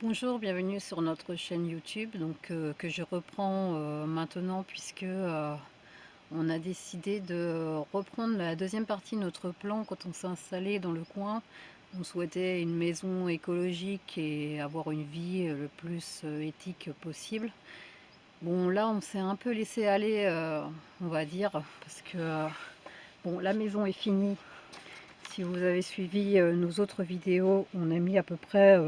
Bonjour, bienvenue sur notre chaîne YouTube que je reprends maintenant puisque on a décidé de reprendre la deuxième partie de notre plan quand on s'est installé dans le coin. On souhaitait une maison écologique et avoir une vie le plus éthique possible. Bon, là on s'est un peu laissé aller, on va dire, parce que bon, la maison est finie. Si vous avez suivi nos autres vidéos, on a mis à peu près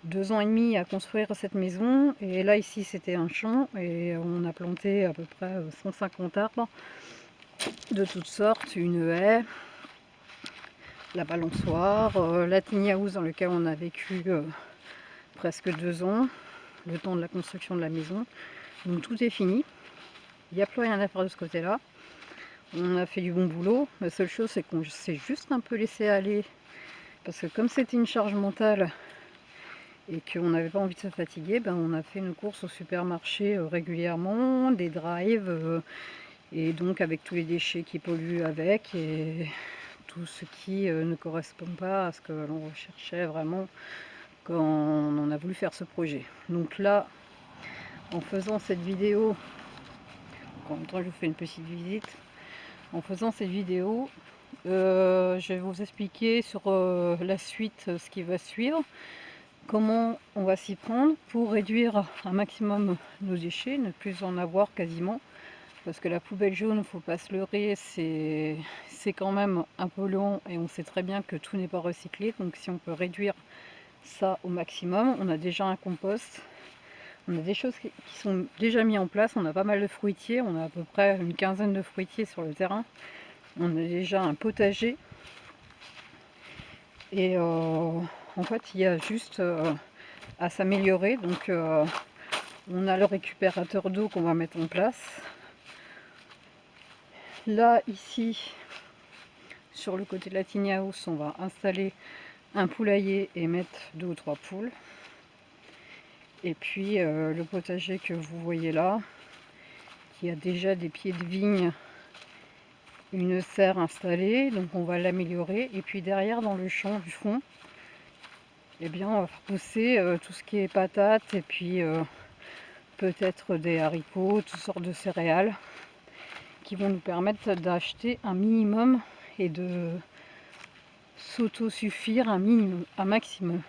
2 ans et demi à construire cette maison, et là ici c'était un champ et on a planté à peu près 150 arbres de toutes sortes, une haie, la balançoire, la tiny house dans lequel on a vécu presque 2 ans, le temps de la construction de la maison. Donc tout est fini, il n'y a plus rien à faire de ce côté là. On a fait du bon boulot. La seule chose c'est qu'on s'est juste un peu laissé aller parce que comme c'était une charge mentale et qu'on n'avait pas envie de se fatiguer, ben on a fait une course au supermarché régulièrement, des drives, et donc avec tous les déchets qui polluent avec, et tout ce qui ne correspond pas à ce que l'on recherchait vraiment quand on a voulu faire ce projet. Donc là, en faisant cette vidéo, en même temps je vous fais une petite visite, en faisant cette vidéo, je vais vous expliquer sur la suite, ce qui va suivre. Comment on va s'y prendre pour réduire un maximum nos déchets, ne plus en avoir quasiment. Parce que la poubelle jaune, il ne faut pas se leurrer, c'est quand même un polluant et on sait très bien que tout n'est pas recyclé. Donc si on peut réduire ça au maximum, on a déjà un compost, on a des choses qui sont déjà mises en place. On a pas mal de fruitiers, on a à peu près une quinzaine de fruitiers sur le terrain. On a déjà un potager. Et en fait, il y a juste à s'améliorer. Donc on a le récupérateur d'eau qu'on va mettre en place. Là, ici, sur le côté de la tiny house, on va installer un poulailler et mettre 2 ou 3 poules. Et puis le potager que vous voyez là, qui a déjà des pieds de vigne, une serre installée, donc on va l'améliorer. Et puis derrière, dans le champ du fond, eh bien, on va faire pousser tout ce qui est patates et puis peut-être des haricots, toutes sortes de céréales qui vont nous permettre d'acheter un minimum et de s'autosuffire un maximum.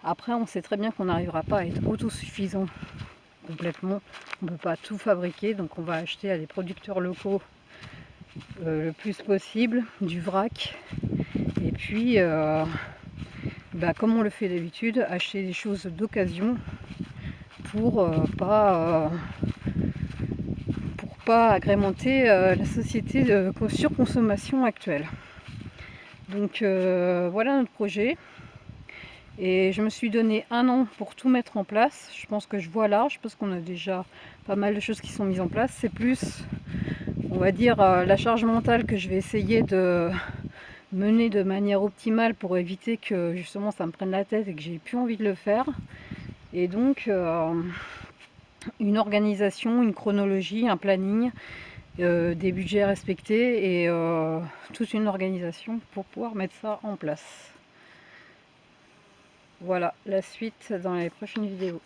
Après, on sait très bien qu'on n'arrivera pas à être autosuffisant complètement. On ne peut pas tout fabriquer, donc on va acheter à des producteurs locaux le plus possible, du vrac. Et puis, comme on le fait d'habitude, acheter des choses d'occasion pour pas agrémenter la société de surconsommation actuelle. Donc voilà notre projet. Et je me suis donné 1 an pour tout mettre en place. Je pense que je vois large, parce qu'on a déjà pas mal de choses qui sont mises en place. C'est plus, on va dire, la charge mentale que je vais essayer de mener de manière optimale pour éviter que justement ça me prenne la tête et que j'ai plus envie de le faire. Et donc une organisation, une chronologie, un planning, des budgets respectés et toute une organisation pour pouvoir mettre ça en place. Voilà, la suite dans les prochaines vidéos.